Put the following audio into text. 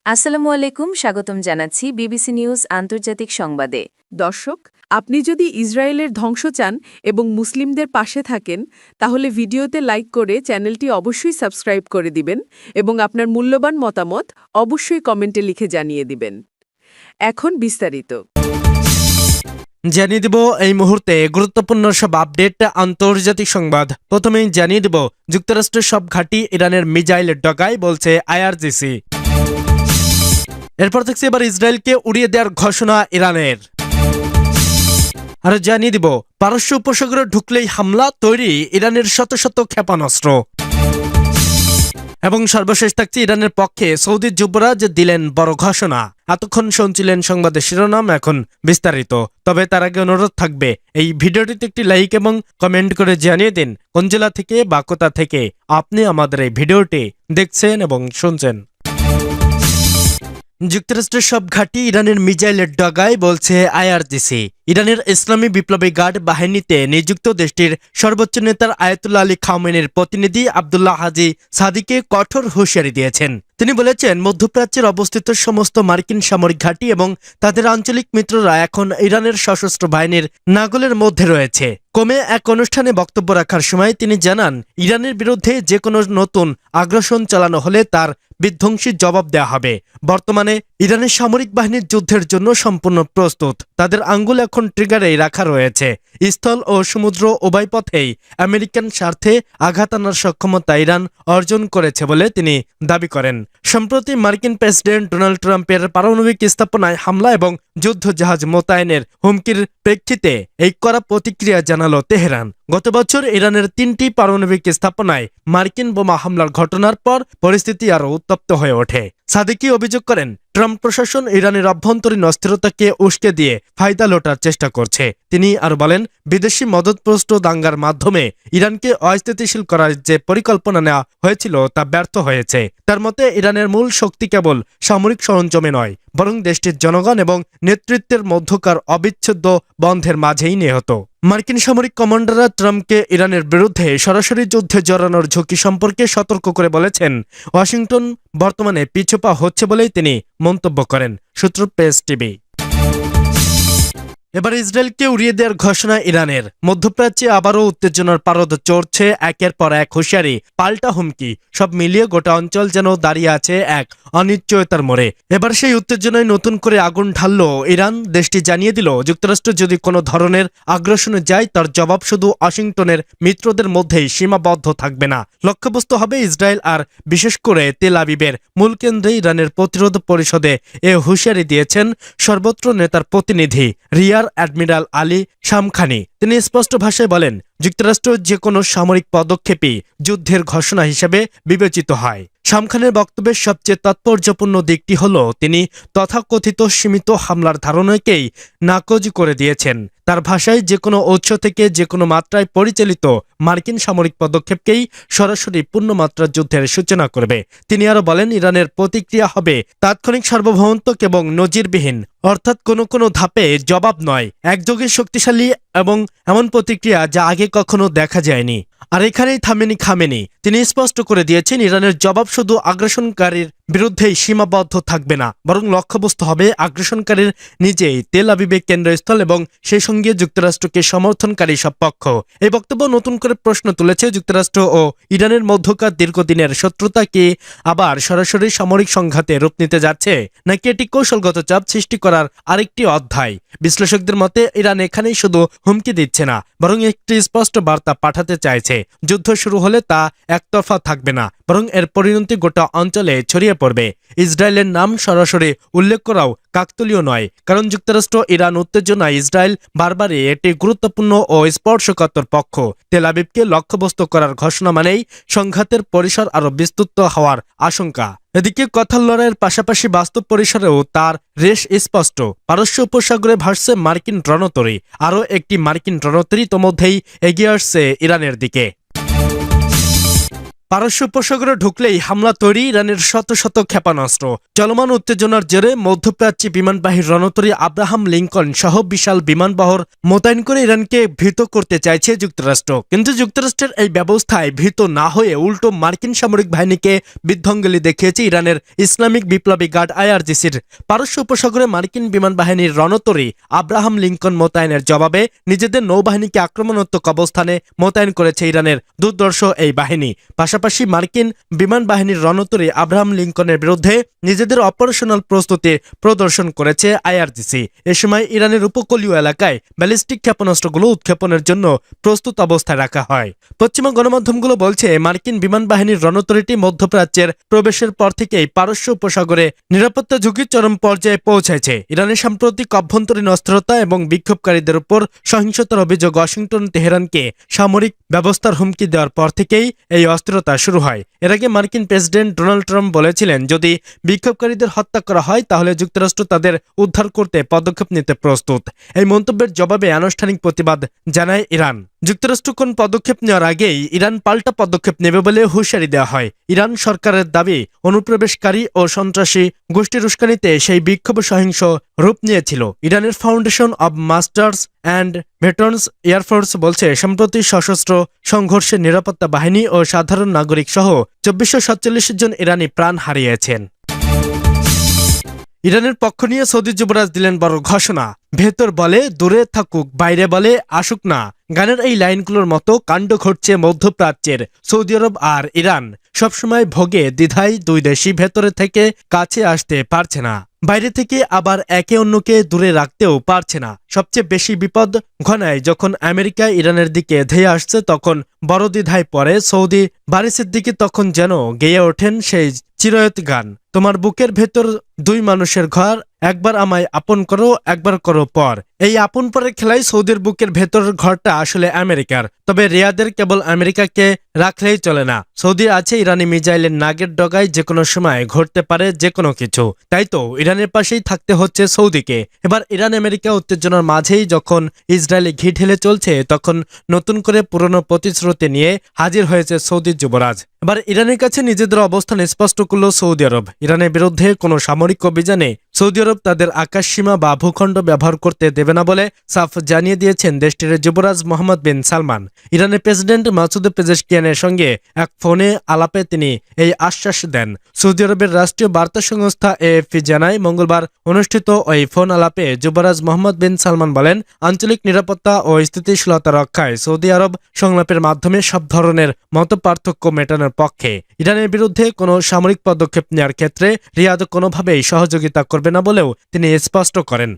আসসালামু আলাইকুম, স্বাগতম জানাচ্ছি বিবিসি নিউজ আন্তর্জাতিক সংবাদে। দর্শক, আপনি যদি ইসরায়েলের ধ্বংস চান এবং মুসলিমদের পাশে থাকেন, তাহলে ভিডিওতে লাইক করে চ্যানেলটি অবশ্যই সাবস্ক্রাইব করে দিবেন এবং আপনার মূল্যবান মতামত অবশ্যই কমেন্টে লিখে জানিয়ে দিবেন। এখন বিস্তারিত জানিয়ে দেব এই মুহূর্তে গুরুত্বপূর্ণ সব আপডেট আন্তর্জাতিক সংবাদ। প্রথমেই জানিয়ে দেব যুক্তরাষ্ট্রের সব ঘাঁটি ইরানের মিসাইল ডগায়, বলছে আইআরজিসি। এরপর থেকে এবার ইসরায়েলকে উড়িয়ে দেওয়ার ঘোষণা ইরানের। আর জানিয়ে দিব পারস্য উপসাগরে ঢুকলেই হামলা, তৈরি ইরানের শত শত ক্ষেপণাস্ত্র। এবং সর্বশেষ থাকছে ইরানের পক্ষে সৌদি যুবরাজ দিলেন বড় ঘোষণা। এতক্ষণ শুনছিলেন সংবাদের শিরোনাম, এখন বিস্তারিত। তবে তার আগে অনুরোধ থাকবে এই ভিডিওটিতে একটি লাইক এবং কমেন্ট করে জানিয়ে দিন কোন জেলা থেকে বা কোথা থেকে আপনি আমাদের এই ভিডিওটি দেখছেন এবং শুনছেন। যুক্তরাষ্ট্রের সব ঘাঁটি ইরানের মিসাইলের ডগায়, বলছে আইআরজিসি। ইরানের ইসলামী বিপ্লবী গার্ড বাহিনীতে নিযুক্ত দেশটির সর্বোচ্চ নেতার আয়াতুল্লাহ আলী খামেনির প্রতিনিধি আবদুল্লাহ হাজি সাদিকে কঠোর হুঁশিয়ারি দিয়েছেন। তিনি বলেছেন, মধ্যপ্রাচ্যের অবস্থিত সমস্ত মার্কিন সামরিক ঘাঁটি এবং তাদের আঞ্চলিক মিত্ররা এখন ইরানের সশস্ত্র বাহিনীর নাগলের মধ্যে রয়েছে। কমে এক অনুষ্ঠানে বক্তব্য রাখার সময় তিনি জানান, ইরানের বিরুদ্ধে যে কোনো নতুন আগ্রাসন চালানো হলে তার বিধ্বংসী জবাব দেওয়া হবে। বর্তমানে ইরানের সামরিক বাহিনীর যুদ্ধের জন্য সম্পূর্ণ প্রস্তুত। তাদের আঙ্গুল এখন ট্রিগারেই রাখা রয়েছে। স্থল ও সমুদ্র উভয় পথেই আমেরিকান স্বার্থে আঘাত আনার সক্ষমতা ইরান অর্জন করেছে বলে তিনি দাবি করেন। সম্প্রতি মার্কিন প্রেসিডেন্ট ডোনাল্ড ট্রাম্পের পারমাণবিক স্থাপনায় হামলা এবং যুদ্ধ জাহাজ মোতায়েনের হুমকির প্রেক্ষিতে এই কড়া প্রতিক্রিয়া জানালো তেহরান। গত বছর ইরানের 3টি পারমাণবিক স্থাপনায় মার্কিন বোমা হামলার ঘটনার পর পরিস্থিতি আরও উত্তপ্ত হয়ে ওঠে। সাদিকি অভিযোগ করেন, ট্রাম্প প্রশাসন ইরানের অভ্যন্তরীণ অস্থিরতাকে উস্কে দিয়ে ফায়দা লোটার চেষ্টা করছে। তিনি আরো বলেন, বিদেশি মদতপ্রস্ত দাঙ্গার মাধ্যমে ইরানকে অস্থিতিশীল করার যে পরিকল্পনা নেওয়া হয়েছিল তা ব্যর্থ হয়েছে। তার মতে ইরানের মূল শক্তি কেবল সামরিক সরঞ্জামে নয়, বরং দেশটির জনগণ এবং নেতৃত্বের মধ্যকার অবিচ্ছেদ্য বন্ধের মাঝেই নিহত। মার্কিন সামরিক কমান্ডাররা ট্রাম্পকে ইরানের বিরুদ্ধে সরাসরি যুদ্ধে জড়ানোর ঝুঁকি সম্পর্কে সতর্ক করে বলেছেন, ওয়াশিংটন বর্তমানে পিছুপা হচ্ছে বলেই তিনি মন্তব্য করেন। সূত্র প্রেস টিভি। এবার ইসরায়েলকে উড়িয়ে দেওয়ার ঘোষণা ইরানের। মধ্যপ্রাচ্যে আবারও উত্তেজনার পারদ চড়ছে, একের পর এক হুঁশিয়ারি, পাল্টা হুমকি, সব মিলিয়ে গোটা অঞ্চল যেন দাঁড়িয়ে আছে এক অনিশ্চয়তার মোড়ে। এবার সেই উত্তেজনায় নতুন করে আগুন ঢালল ইরান। দেশটি জানিয়ে দিল, যুক্তরাষ্ট্র যদি কোনো ধরনের আগ্রাসনে যায় তার জবাব শুধু ওয়াশিংটনের মিত্রদের মধ্যেই সীমাবদ্ধ থাকবে না, লক্ষ্যবস্তু হবে ইসরায়েল আর বিশেষ করে তেল আবিবের মূল কেন্দ্রে। ইরানের প্রতিরোধ পরিষদে এ হুঁশিয়ারি দিয়েছেন সর্বত্র নেতার প্রতিনিধি রিয়ার অ্যাডমিরাল আলী শামখানি। তিনি স্পষ্ট ভাষায় বলেন, যুক্তরাষ্ট্র যে কোনো সামরিক পদক্ষেপই যুদ্ধের ঘোষণা হিসেবে বিবেচিত হয়। শামখানের বক্তব্যের সবচেয়ে তাৎপর্যপূর্ণ দিকটি হল, তিনি তথাকথিত সীমিত হামলার ধারণাকেই নাকচ করে দিয়েছেন। তার ভাষায়, যে কোনো উৎস থেকে যে কোনো মাত্রায় পরিচালিত মার্কিন সামরিক পদক্ষেপকেই সরাসরি পূর্ণমাত্রার যুদ্ধের সূচনা করবে। তিনি আরো বলেন, ইরানের প্রতিক্রিয়া হবে তাৎক্ষণিক, সার্বভৌমত্বক এবং নজিরবিহীন, অর্থাৎ কোনো ধাপে জবাব নয়, একযোগে শক্তিশালী এবং এমন প্রতিক্রিয়া যা আগে কখনো দেখা যায়নি। আর এখানেই থামেনি খামেনি। তিনি স্পষ্ট করে দিয়েছেন, ইরানের জবাব শুধু আগ্রাসনকারীর বিরুদ্ধেই সীমাবদ্ধ থাকবে না, বরং লক্ষ্যবস্তু হবে আগ্রাসনকারীর নিজেই, তেল আবিবের কেন্দ্রস্থল এবং সেই সঙ্গে যুক্তরাষ্ট্রকে সমর্থনকারী সব পক্ষ। এই বক্তব্য নতুন করে প্রশ্ন তুলেছে, যুক্তরাষ্ট্র ও ইরানের মধ্যকার দীর্ঘদিনের শত্রুতা কি আবার সরাসরি সামরিক সংঘাতে রূপ নিতে যাচ্ছে, নাকি এটি কৌশলগত চাপ সৃষ্টি করার আরেকটি অধ্যায়? বিশ্লেষকদের মতে ইরান এখানেই শুধু হুমকি দিচ্ছে না, বরং একটি স্পষ্ট বার্তা পাঠাতে চাইছে। যুদ্ধ শুরু হলে তা একতরফা থাকবে না, বরং এর পরিণতি গোটা অঞ্চলে ছড়িয়ে পড়বে। ইসরায়েলের নাম সরাসরি উল্লেখ করাও কাকতালীয় নয়, কারণ যুক্তরাষ্ট্র ইরান উত্তেজনায় ইসরায়েল বারবারই একটি গুরুত্বপূর্ণ ও স্পর্শকাতর পক্ষ। তেল আবিবকে লক্ষ্যবস্তু করার ঘোষণা মানেই সংঘাতের পরিসর আরও বিস্তৃত হওয়ার আশঙ্কা। এদিকে কথার লড়াইয়ের পাশাপাশি বাস্তব পরিসরেও তার রেশ স্পষ্ট। পারস্য উপসাগরে ভাসছে মার্কিন রণতরী, আরও একটি মার্কিন রণতরী ইতোমধ্যেই এগিয়ে আসছে ইরানের দিকে। পারস্য উপসাগরে ঢুকলেই হামলা তৈরি ইরানের শত শত ক্ষেপণাস্ত্র। চলমান উত্তেজনার জেরে মধ্যপ্রাচ্যে বিমানবাহী রণতরী আব্রাহাম লিঙ্কন সহ বিশাল বিমানবহর মোতায়েন করে ইরানকে ভীত করতে চাইছে যুক্তরাষ্ট্র। কিন্তু যুক্তরাষ্ট্রের এই ব্যবস্থায় ভীত না হয়ে উল্টো মার্কিন সামরিক বাহিনীকে বিধ্বংসী দেখিয়েছে ইরানের ইসলামিক বিপ্লবী গার্ড আইআরজিসির। পারস্য উপসাগরে মার্কিন বিমান বাহিনীর রণতরী আব্রাহাম লিঙ্কন মোতায়েনের জবাবে নিজেদের নৌবাহিনীকে আক্রমণাত্মক অবস্থানে মোতায়েন করেছে ইরানের দুর্ধর্ষ এই বাহিনী। পাশাপাশি মার্কিন বিমান বাহিনীর রণতরী আব্রাহাম লিঙ্কনের বিরুদ্ধে নিজেদের অপারেশনাল প্রস্তুতি প্রদর্শন করেছে আইআরজিসি। এ সময় ইরানের উপকূলীয় এলাকায় ব্যালিস্টিক ক্ষেপণাস্ত্রগুলো উৎক্ষেপণের জন্য প্রস্তুত অবস্থায় রাখা হয়। পশ্চিমা গণমাধ্যমগুলো বলছে মার্কিন বিমান বাহিনীর রণতরীটি মধ্যপ্রাচ্যের প্রবেশের পর থেকেই পারস্য উপসাগরে নিরাপত্তা ঝুঁকি চরম পর্যায়ে পৌঁছেছে। ইরানের সাম্প্রতিক অভ্যন্তরীণ অস্থিরতা এবং বিক্ষোভকারীদের উপর সহিংসতার অভিযোগ ওয়াশিংটন তেহরানকে সামরিক ব্যবস্থার হুমকি দেওয়ার পর থেকেই এই অস্থিরতা শুরু হয়। এর আগে মার্কিন প্রেসিডেন্ট ডোনাল্ড ট্রাম্প বলেছিলেন, যদি বিক্ষোভকারীদের হত্যা করা হয় তাহলে যুক্তরাষ্ট্র তাদের উদ্ধার করতে পদক্ষেপ নিতে প্রস্তুত। এই মন্তব্যের জবাবে আনুষ্ঠানিক প্রতিবাদ জানায় ইরান। যুক্তরাষ্ট্র কোন পদক্ষেপ নেওয়ার আগেই ইরান পাল্টা পদক্ষেপ নেবে বলে হুঁশিয়ারি দেওয়া হয়। ইরান সরকারের দাবি, অনুপ্রবেশকারী ও সন্ত্রাসী গোষ্ঠীর উস্কানিতে সেই বিক্ষোভ সহিংস রূপ নিয়েছিল। ইরানের foundation of masters and veterans air force বলছে, সম্প্রতি সশস্ত্র সংঘর্ষে নিরাপত্তা বাহিনী ও সাধারণ নাগরিক সহ ২৪৪৭ জন ইরানি প্রাণ হারিয়েছেন। ইরানের পক্ষ নিয়ে সৌদি যুবরাজ দিলেন বড় ঘোষণা। ভেতর বলে দূরে থাকুক, বাইরে বলে আসুক না। গানের এই লাইনগুলোর মতো কাণ্ড ঘটছে মধ্যপ্রাচ্যের। সৌদি আরব আর ইরান সবসময় ভোগে দ্বিধায়, দুই দেশই ভেতরে থেকে কাছে আসতে পারছে না, বাইরে থেকে আবার একে অন্যকে দূরে রাখতেও পারছে না। সবচেয়ে বেশি বিপদ ঘনায় যখন আমেরিকা ইরানের দিকে ধেয়ে আসছে, তখন বড় দ্বিধায় পড়ে সৌদি বারিসের দিকে। তখন যেন গেয়ে ওঠেন সেই চিরায়ত গান, তোমার বুকের ভেতর দুই মানুষের ঘর, একবার আমায় আপন করো, একবার করো পর। এই আপন পরের খেলায় সৌদির বুকের ভেতরের ঘরটা আসলে আমেরিকার। তবে রিয়াদের কেবল আমেরিকাকে রাখলেই চলে না। সৌদি আছে ইরানি মিসাইলের নাগের ডগায়, যে কোনো সময় ঘটতে পারে যে কোনো কিছু। তাই তো ইরানের পাশেই থাকতে হচ্ছে সৌদিকে। এবার ইরান আমেরিকা উত্তেজনার মাঝেই যখন ইসরায়েলে ঘি ঢেলে চলছে, তখন নতুন করে পুরনো প্রতিশ্রুতি নিয়ে হাজির হয়েছে সৌদি যুবরাজ। এবার ইরানের কাছে নিজেদের অবস্থান স্পষ্ট করল সৌদি আরব। ইরানের বিরুদ্ধে কোনো সামরিক অভিযানে সৌদি আরব তাদের আকাশসীমা বা ভূখণ্ড ব্যবহার করতে দেবে না বলে সাফ জানিয়ে দিয়েছেন দেশটির যুবরাজ মোহাম্মদ বিন সালমান। ইরানের প্রেসিডেন্ট মাসুদ পেজেশকিয়ানের সঙ্গে এক ফোনে আলাপে তিনি এই আশ্বাস দেন। সৌদি আরবের রাষ্ট্রীয় বার্তা সংস্থা এএফপি জানায়, মঙ্গলবার অনুষ্ঠিত ওই ফোন আলাপে যুবরাজ মোহাম্মদ বিন সালমান বলেন, আঞ্চলিক নিরাপত্তা ও স্থিতিশীলতা রক্ষায় সৌদি আরব সংলাপের মাধ্যমে সব ধরনের মতপার্থক্য মেটানোর পক্ষে। ইরানের বিরুদ্ধে কোনো সামরিক পদক্ষেপ নেওয়ার ক্ষেত্রে রিয়াদ কোনোভাবেই সহযোগিতা করবে না বলেও তিনি স্পষ্ট করেন।